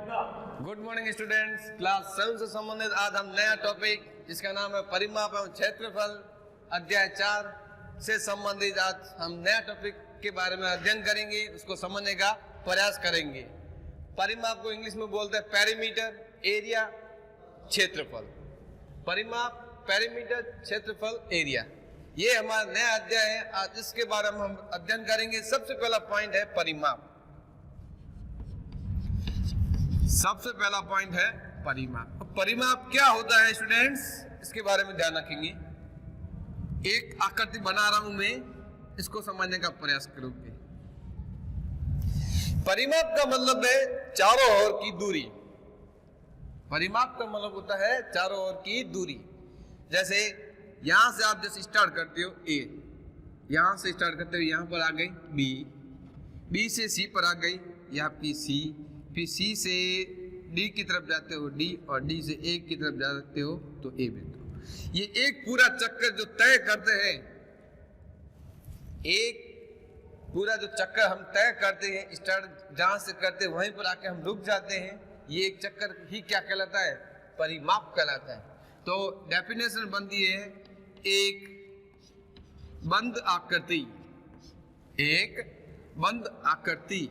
Good morning students. Class 7 से संबंधित आज हम नया टॉपिक जिसका नाम है परिमाप एवं क्षेत्रफल अध्याय 4 से संबंधित आज हम नया टॉपिक के बारे में अध्ययन करेंगे, उसको समझने का प्रयास करेंगे। परिमाप को इंग्लिश में बोलते हैं पेरीमीटर, एरिया, क्षेत्रफल। परिमाप, पेरीमीटर, क्षेत्रफल, एरिया, ये हमारा नया अध्याय है। आज इसके बारे में हम अध्ययन करेंगे। सबसे पहला पॉइंट है परिमाप। सबसे पहला पॉइंट है परिमाप। परिमाप क्या होता है स्टूडेंट्स, इसके बारे में ध्यान रखेंगे। एक आकृति बना रहा हूं मैं, इसको समझने का प्रयास करोगे। परिमाप का मतलब है चारों ओर की दूरी। परिमाप का मतलब होता है चारों ओर की दूरी। जैसे यहां से आप जैसे स्टार्ट करते हो ए, यहां से स्टार्ट करते हो, यहां पर आ गई बी, बी से सी पर आ गई, ये आपकी सी, फिर सी से डी की तरफ जाते हो डी, और डी से ए की तरफ जाते हो तो ए बिंदु। ये एक पूरा चक्कर जो तय करते हैं, एक पूरा जो चक्कर हम तय करते हैं, स्टार्ट जहां से करते हैं वहीं पर आके हम रुक जाते हैं, ये एक चक्कर ही क्या कहलाता है, परिमाप कहलाता है। तो डेफिनेशन बनती है एक बंद आकृति, एक बंद आकृति,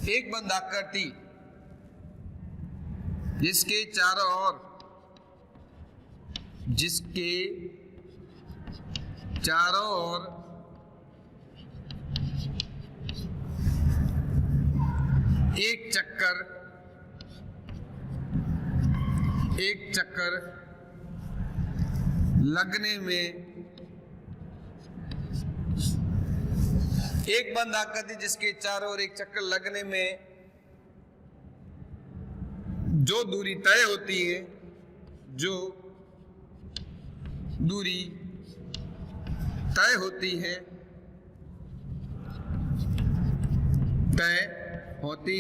एक बंद आकृति जिसके चारों ओर, जिसके चारों ओर एक चक्कर लगने में, एक बंद आकृति जिसके चारों ओर एक चक्कर लगने में जो दूरी तय होती है, जो दूरी तय होती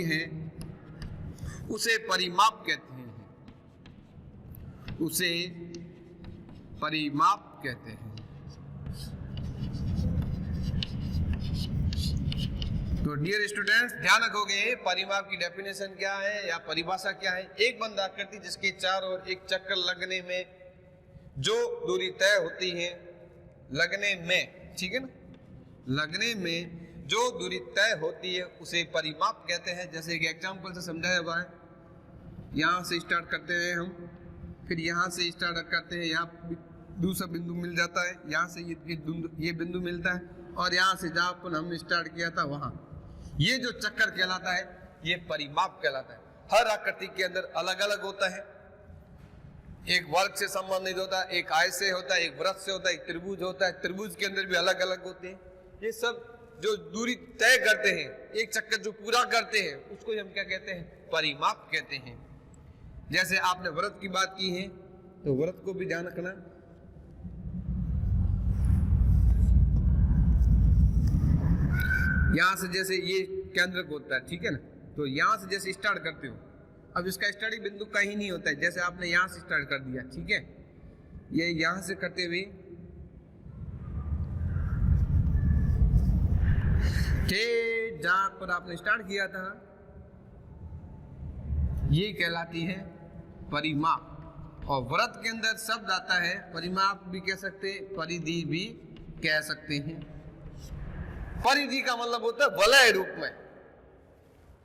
है, उसे परिमाप कहते हैं, उसे परिमाप कहते हैं। तो डियर स्टूडेंट्स, ध्यान रखोगे परिमाप की डेफिनेशन क्या है या परिभाषा क्या है। एक बंद आकृति जिसके चारों ओर एक चक्कर लगने में जो दूरी तय होती है, लगने में, ठीक है ना, लगने में जो दूरी तय होती है उसे परिमाप कहते हैं। जैसे एक एग्जांपल से समझाया हुआ है, यहाँ से स्टार्ट करते हैं हम, फिर यहाँ से स्टार्ट करते हैं, यहाँ दूसरा बिंदु मिल जाता है, यहाँ से ये बिंदु मिलता है, और यहाँ से जहाँ पर हमने स्टार्ट किया था वहाँ, ये जो चक्कर कहलाता है ये परिमाप कहलाता है। हर आकृति के अंदर अलग अलग होता है। एक वर्ग से संबंधित होता है, एक आयत से होता है, एक वृत्त से होता है, एक त्रिभुज होता है, त्रिभुज के अंदर भी अलग अलग होते हैं। ये सब जो दूरी तय करते हैं, एक चक्कर जो पूरा करते हैं, उसको हम क्या कहते हैं, परिमाप कहते हैं। जैसे आपने वृत्त की बात की है, तो वृत्त को भी ध्यान रखना। यहां से जैसे ये केंद्र होता है, ठीक है ना, तो यहां से जैसे स्टार्ट करते हो, अब इसका स्टार्टिंग बिंदु कहीं नहीं होता है। जैसे आपने यहां से स्टार्ट कर दिया, ठीक है, ये यहां से करते हुए जहां पर आपने स्टार्ट किया था, ये कहलाती है परिमाप। और वृत्त के अंदर शब्द आता है, परिमाप भी कह सकते हैं, परिधि भी कह सकते हैं। परिधि का मतलब होता है वलय रूप में,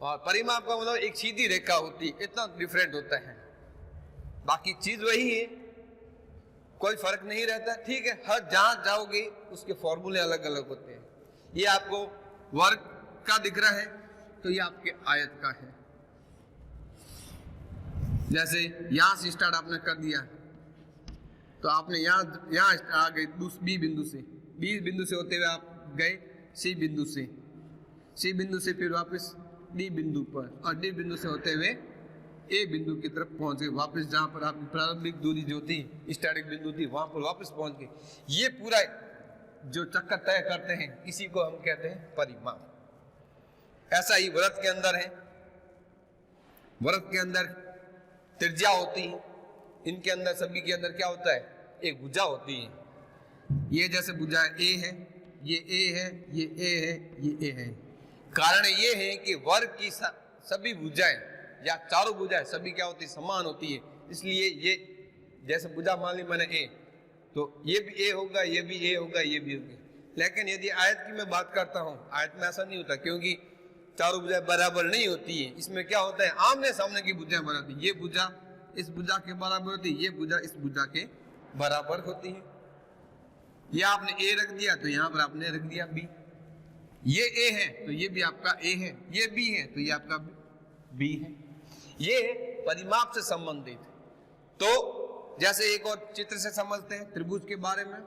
और परिमाप का मतलब एक सीधी रेखा होती है। इतना डिफरेंट होता है, बाकी चीज वही है, कोई फर्क नहीं रहता, ठीक है। हर जहां जाओगे उसके फॉर्मूले अलग अलग होते हैं। ये आपको वर्ग का दिख रहा है, तो ये आपके आयत का है। जैसे यहां से स्टार्ट आपने कर दिया, तो आपने यहां आ गए बी बिंदु से, बी बिंदु से होते हुए आप गए सी बिंदु से, सी बिंदु से फिर वापस डी बिंदु पर, और डी बिंदु से होते हुए ए बिंदु की तरफ पहुंच गए, वापस जहां पर आपकी प्रारंभिक दूरी जो थी, स्टार्टिंग बिंदु थी, वहां पर वापस पहुंच गए। ये पूरा जो चक्कर तय करते हैं, इसी को हम कहते हैं परिमाप। ऐसा ही वृत्त के अंदर है, वृत्त के अंदर त्रिज्या होती है, इनके अंदर सभी के अंदर क्या होता है, एक भुजा होती है। ये जैसे भुजा ए है, ये ए है, ये ए है, ये ए है। कारण ये है कि वर्ग की सभी भुजाएं या चारों भुजाएं सभी क्या होती है, समान होती है। इसलिए ये जैसे भुजा मान ली मैंने ए, तो ये भी ए होगा, ये भी ए होगा, ये भी होगा। लेकिन यदि आयत की मैं बात करता हूं, आयत में ऐसा नहीं होता, क्योंकि चारों भुजाएं बराबर नहीं होती है। इसमें क्या होता है, आमने सामने की भुजाएं बराबर होती है। ये भुजा इस भुजा के बराबर होती है, ये भुजा इस भुजा के बराबर होती है। ये आपने ए रख दिया तो यहां पर आपने रख दिया बी। ये ए है तो ये भी आपका ए है, ये बी है तो ये आपका बी है। ये परिमाप से संबंधित। तो जैसे एक और चित्र से समझते हैं त्रिभुज के बारे में।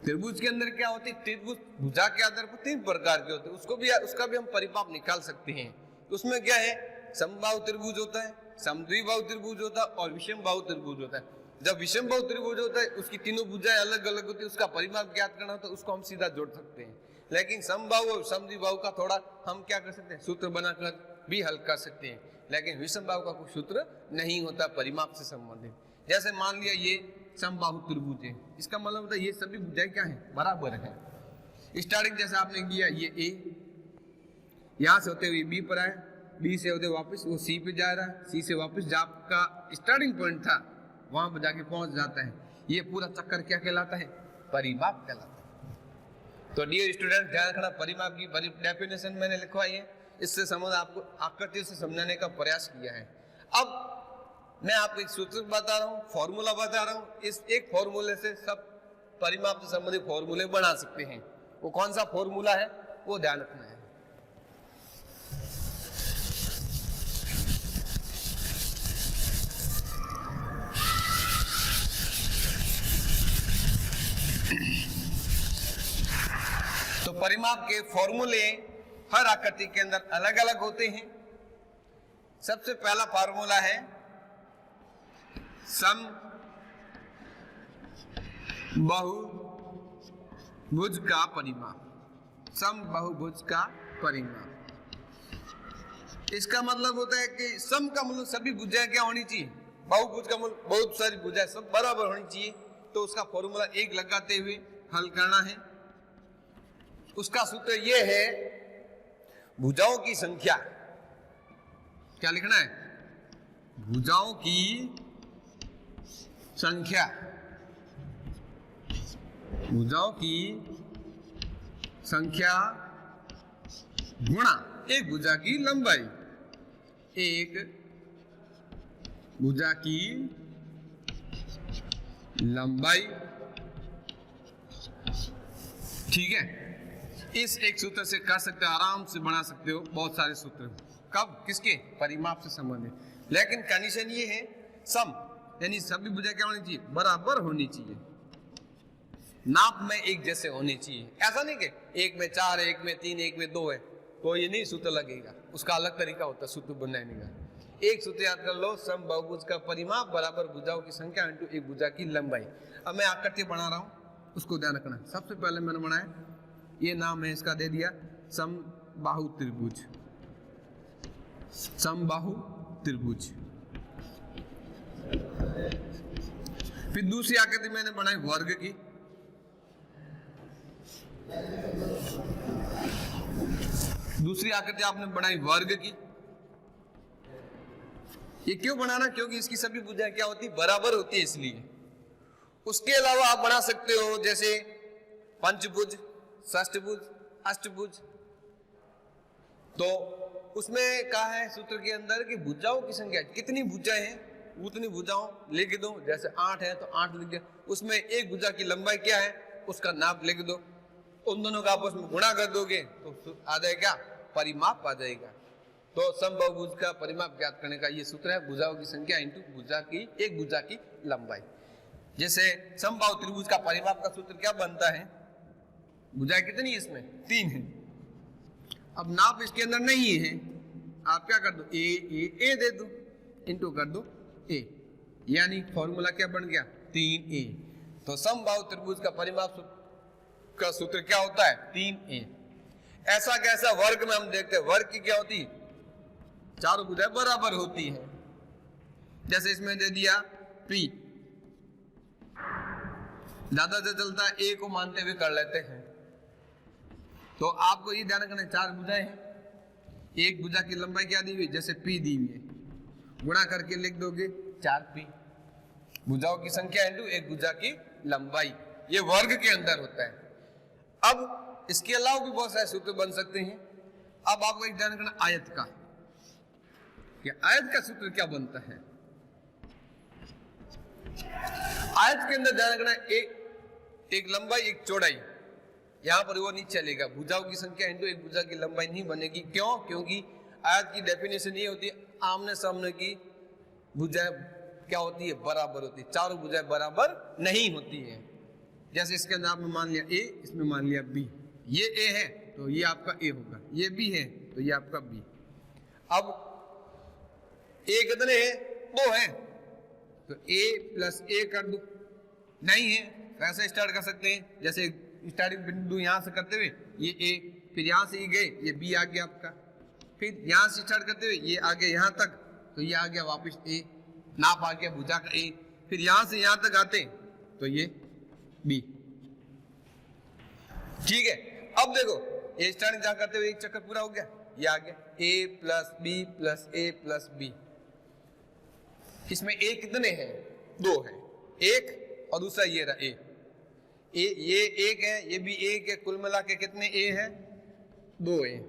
त्रिभुज के अंदर क्या होती है, त्रिभुज भुजा के आधार पर 3 प्रकार के होते हैं। उसका भी हम परिमाप निकाल सकते हैं। उसमें क्या है, समबाहु त्रिभुज होता है, समद्विबाहु त्रिभुज होता है और विषमबाहु त्रिभुज होता है। जब विषमबाहु त्रिभुज होता है, उसकी तीनों भुजाएं अलग अलग होती है, उसका परिमाप ज्ञात करना होता है, उसको हम सीधा जोड़ सकते हैं। लेकिन समबाहु और समद्विबाहु का थोड़ा हम क्या कर सकते हैं, सूत्र बनाकर भी हल कर सकते हैं। लेकिन विषमबाहु का कोई सूत्र नहीं होता परिमाप से संबंधित। जैसे मान लिया ये समबाहु त्रिभुज है, इसका मतलब होता है ये सभी भुजाएं क्या है, बराबर है। स्टार्टिंग जैसे आपने किया, ये ए यहां से होते हुए बी पर आए, बी से होते वापस वो सी पे जा रहा है, सी से वापस जब आपका स्टार्टिंग पॉइंट था वहां पर जाके पहुंच जाता है। ये पूरा चक्कर क्या कहलाता है, परिमाप कहलाता है। तो डियर स्टूडेंट ध्यान रखना, परिमाप की डेफिनेशन मैंने लिखवाई है, इससे समझ आपको आकृति से समझाने का प्रयास किया है। अब मैं आपको एक सूत्र बता रहा हूँ, फॉर्मूला बता रहा हूँ। इस एक फॉर्मूले से सब परिमाप से संबंधित फॉर्मूले बना सकते हैं। वो कौन सा फॉर्मूला है वो ध्यान रखना है। तो परिमाप के फॉर्मूले हर आकृति के अंदर अलग अलग होते हैं। सबसे पहला फॉर्मूला है सम बहुभुज का परिमाप। सम बहुभुज का परिमाप, इसका मतलब होता है कि सम का मतलब सभी भुजाएं क्या होनी चाहिए, बहुभुज का मतलब बहुत सारी भुजाएं सब बराबर होनी चाहिए। तो उसका फॉर्मूला 1 लगाते हुए हल करना है। उसका सूत्र यह है, भुजाओं की संख्या, क्या लिखना है, भुजाओं की संख्या, भुजाओं की संख्या गुणा एक भुजा की लंबाई। एक भुजा की लंबाई, ठीक है। इस एक सूत्र से कर सकते हो, आराम से बना सकते हो बहुत सारे सूत्र। कब, किसके, परिमाप से संबंधित। लेकिन कंडीशन ये है, सम यानी सभी भुजा क्या होनी चाहिए, बराबर होनी चाहिए, नाप में एक जैसे होने चाहिए। ऐसा नहीं कि एक में 4 है, एक में 3, एक में 2 है, तो ये नहीं सूत्र लगेगा। उसका अलग तरीका होता है सूत्र बनाने का। एक सूत्र याद कर लो, सम बहुभुज का परिमाप बराबर भुजाओं की संख्या इंटू एक भुजा की लंबाई। अब मैं आकृति बना रहा हूं, उसको ध्यान रखना। सबसे पहले मैंने बनाया, ये नाम है इसका, दे दिया समबाहु त्रिभुज। समबाहु त्रिभुज। फिर दूसरी आकृति मैंने बनाई वर्ग की। दूसरी आकृति आपने बनाई वर्ग की। ये क्यों बनाना, क्योंकि इसकी सभी भुजाएं क्या होती, बराबर होती है, इसलिए। उसके अलावा आप बना सकते हो जैसे पंचभुज, षष्ठभुज, अष्टभुज। तो उसमें कहा है सूत्र के अंदर कि भुजाओं की संख्या, कितनी भुजाएं हैं उतनी भुजाओं लिख दो। जैसे 8 है तो 8 लिख दिया। उसमें एक भुजा की लंबाई क्या है उसका नाप लिख दो। उन दोनों का आपस में गुणा कर दोगे तो आ जाएगा, परिमाप आ जाएगा। तो समबाहुभुज का परिमाप ज्ञात करने का ये सूत्र है, भुजाओं की संख्या इंटू भुजा की एक भुजा की लंबाई। जैसे समबाहु त्रिभुज का परिमाप का सूत्र क्या बनता है, भुजाएं कितनी है इसमें, 3 है। अब नाप इसके अंदर नहीं है, आप क्या कर दो, ए दे दो, इंटू कर दो ए, यानी फॉर्मूला क्या बन गया, 3a। तो समबाहु त्रिभुज का परिमाप का सूत्र क्या होता है, 3a। ऐसा कैसा, वर्ग में हम देखते हैं, वर्ग की क्या होती, चारों भुजाएं बराबर होती है। जैसे इसमें दे दिया p, ज्यादा से चलता है a को मानते हुए कर लेते हैं। तो आपको ये ध्यान रखना, 4 भुजाएं हैं, एक भुजा की लंबाई क्या दी हुई, जैसे P दी हुई है, गुणा करके लिख दोगे 4P, भुजाओं की संख्या इंटू एक भुजा की लंबाई, ये वर्ग के अंदर होता है। अब इसके अलावा भी बहुत सारे सूत्र बन सकते हैं। अब आपको एक ध्यान रखना आयत का, कि आयत का सूत्र क्या बनता है। आयत के अंदर ध्यान रखना, एक लंबाई एक चौड़ाई, यहां पर वो नहीं चलेगा, भुजाओं की संख्या इंटू एक भुजा की लंबाई नहीं बनेगी। क्यों? क्योंकि आयत की डेफिनेशन ये होती है, आमने सामने की भुजाएं क्या होती है, बराबर होती है, चारों भुजाएं बराबर नहीं होती है। जैसे इसके अंदर आपने मान लिया A, इसमें मान लिया B, ये A है तो ये आपका A होगा, ये B है तो ये आपका B। अब A कितने हैं, 2 हैं, तो A प्लस A कर दो, नहीं है कैसे स्टार्ट कर सकते हैं, जैसे स्टार्टिंग बिंदु यहां से करते हुए ये A, फिर यहां से ये गए, ये B आ गया आपका, फिर यहां से स्टार्ट करते हुए ये आ गया यहां तक, तो ये आ गया वापस A, नाप आ गया भुजा का A, फिर यहां से यहां तक आते तो ये B। ठीक है, अब देखो A स्टार्टिंग जहां करते हुए एक चक्कर पूरा हो गया, ये आ गया A plus B plus A plus B। इसमें A कितने हैं, 2 है, एक और दूसरा ये रहा A, ये 1 है, ये भी 1 है, कुल मिला के कितने A है, 2 है।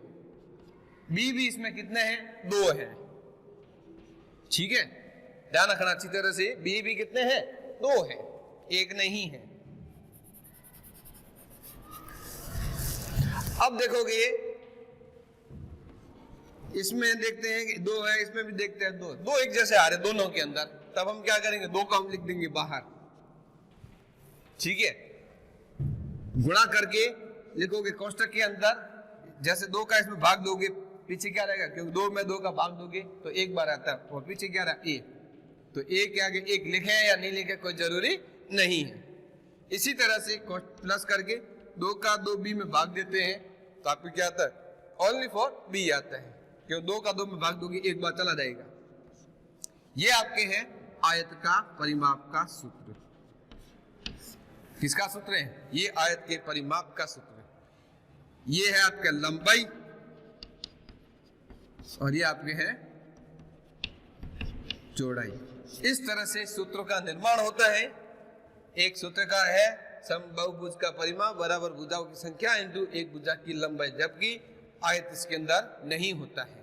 B भी इसमें कितने हैं, 2 है। ठीक है, ध्यान रखना अच्छी तरह से, B भी कितने हैं, 2 है, 1 नहीं है। अब देखोगे इसमें देखते हैं कि 2 है, इसमें भी देखते हैं 2 एक जैसे आ रहे दोनों के अंदर, तब हम क्या करेंगे, 2 को हम लिख देंगे बाहर। ठीक है, गुणा करके लिखोगे कोष्टक के अंदर, जैसे 2 का इसमें भाग दोगे, पीछे क्या रहेगा, क्योंकि 2 में 2 का भाग दोगे तो एक बार आता है, और पीछे क्या रहा A, तो A के आगे 1 लिखे या नहीं लिखे कोई जरूरी नहीं है। इसी तरह से प्लस करके 2 का 2 B में भाग देते हैं तो आपको क्या आता है, ओनली फॉर B आता है, क्यों 2 का 2 में भाग दोगे एक बार चला जाएगा। ये आपके हैं आयत का परिमाप का सूत्र। किसका सूत्र है, ये आयत के परिमाप का सूत्र है। ये है आपका लंबाई और ये आपके है चौड़ाई। इस तरह से सूत्रों का निर्माण होता है। एक सूत्र का है समबाहुभुज का परिमाप बराबर भुजाओं की संख्या इंटू एक भुजा की लंबाई, जबकि आयत इसके अंदर नहीं होता है।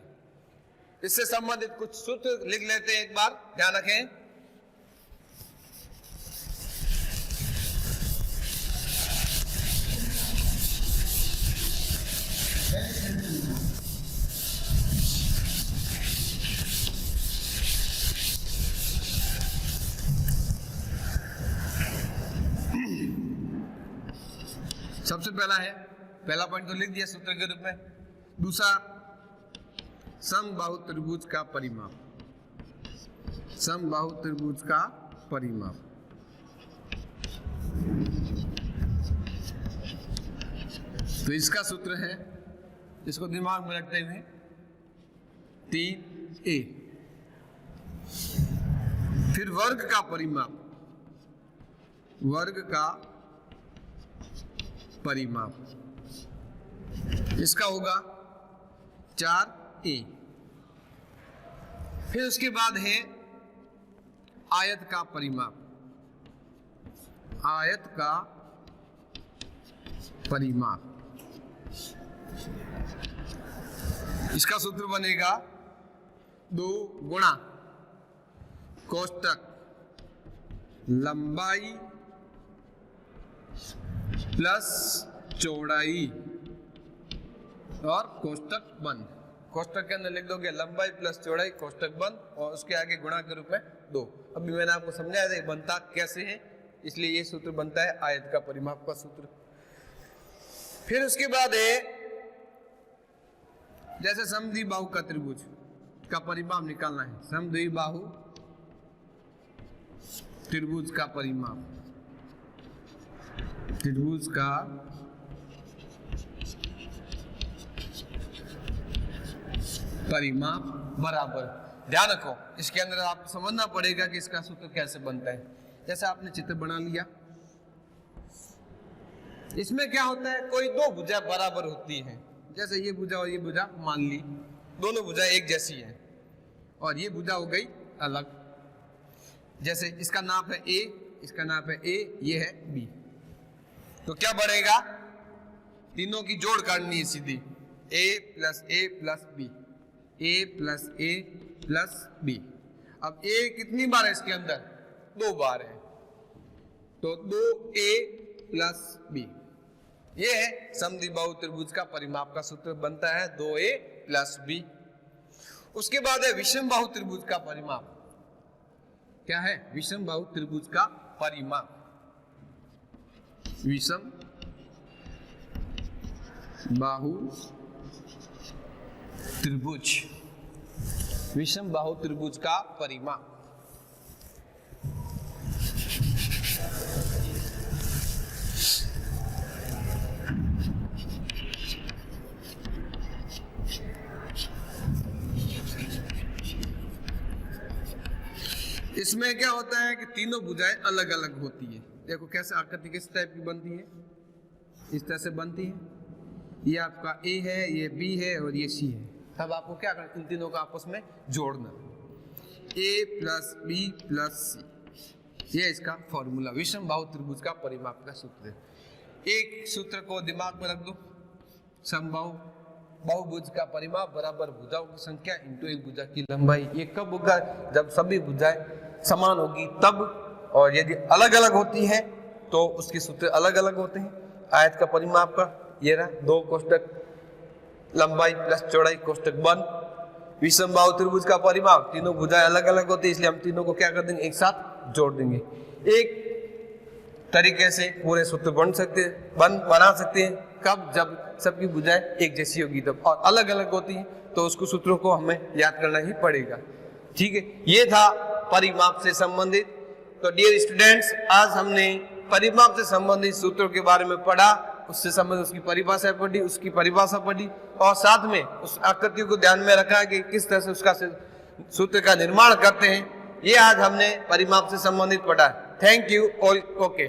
इससे संबंधित कुछ सूत्र लिख लेते हैं एक बार, ध्यान रखें। सबसे पहला पॉइंट तो लिख दिया सूत्र के रूप में। दूसरा, समबाहु त्रिभुज का परिमाप, समबाहु त्रिभुज का परिमाप। तो इसका सूत्र है, इसको दिमाग में रखते हुए 3a। फिर वर्ग का परिमाप, वर्ग का परिमाप, इसका होगा 4a। फिर उसके बाद है आयत का परिमाप, आयत का परिमाप, इसका सूत्र बनेगा 2 गुणा कोष्टक लंबाई प्लस चौड़ाई और कोष्टक बंद। कोष्टक के अंदर लिख दोगे लंबाई प्लस चौड़ाई कोष्टक बंद, और उसके आगे गुणा के रूप में 2। अभी मैंने आपको समझाया था बनता कैसे है, इसलिए ये सूत्र बनता है आयत का परिमाप का सूत्र। फिर उसके बाद है जैसे समद्विबाहु का त्रिभुज का परिमाप निकालना है, समद्विबाहु त्रिभुज का परिमाप, त्रिभुज का परिमाप बराबर। ध्यान रखो, इसके अंदर आपको समझना पड़ेगा कि इसका सूत्र कैसे बनता है। जैसे आपने चित्र बना लिया, इसमें क्या होता है, कोई दो भुजा बराबर होती है, जैसे ये भुजा और ये भुजा मान ली दोनों भुजा एक जैसी है, और ये भुजा हो गई अलग। जैसे इसका नाप है ए, इसका नाप है ए, ये है बी, तो क्या बढ़ेगा, तीनों की जोड़ करनी है सीधी, ए प्लस बी, ए प्लस ए प्लस बी। अब ए कितनी बार है इसके अंदर, 2 बार है, तो 2a प्लस बी, ये है समद्विबाहु त्रिभुज का परिमाप का सूत्र बनता है 2a प्लस बी। उसके बाद है विषम बाहु त्रिभुज का परिमाप। क्या है, विषम बाहु त्रिभुज का परिमाप। विषम बाहु त्रिभुज, विषम बाहु त्रिभुज का परिमाप। इसमें क्या होता है कि तीनों भुजाएं अलग अलग होती है। देखो कैसे आकृति किस टाइप की बनती है, इस तरह से बनती है। ये आपका ए है, ये बी है और ये सी है। तब आपको क्या करना, इन तीनों को आपस में जोड़ना, ए प्लस बी प्लस सी, ये इसका फॉर्मूला विषम बाहु त्रिभुज का परिमाप का सूत्र है। एक सूत्र को दिमाग में रख दो, समबाहु बहुभुज का परिमाप बराबर भुजाओं की संख्या इंटू एक भुजा की लंबाई। ये कब होगा, जब सभी भुजाएं समान होगी तब, और यदि अलग अलग होती है तो उसके सूत्र अलग अलग होते हैं। आयत का परिमाप का ये रहा, 2 कोष्ठक लंबाई प्लस चौड़ाई कोष्ठक बंद। विषम बाहु त्रिभुज का परिमाप, तीनों भुजाएं अलग अलग होती है, इसलिए हम तीनों को क्या कर देंगे, एक साथ जोड़ देंगे। एक तरीके से पूरे सूत्र बना सकते हैं, कब, जब सबकी भुजाएं एक जैसी होगी तब, और अलग अलग होती हैं तो उसको सूत्रों को हमें याद करना ही पड़ेगा। ठीक है, ये था परिमाप से संबंधित। तो डियर स्टूडेंट्स, आज हमने परिमाप से संबंधित सूत्रों के बारे में पढ़ा, उससे संबंधित उसकी परिभाषा पढ़ी, उसकी परिभाषा पढ़ी, और साथ में उस आकृति को ध्यान में रखा कि किस तरह से उसका सूत्र का निर्माण करते हैं। ये आज हमने परिमाप से संबंधित पढ़ा। Thank you all. ओके।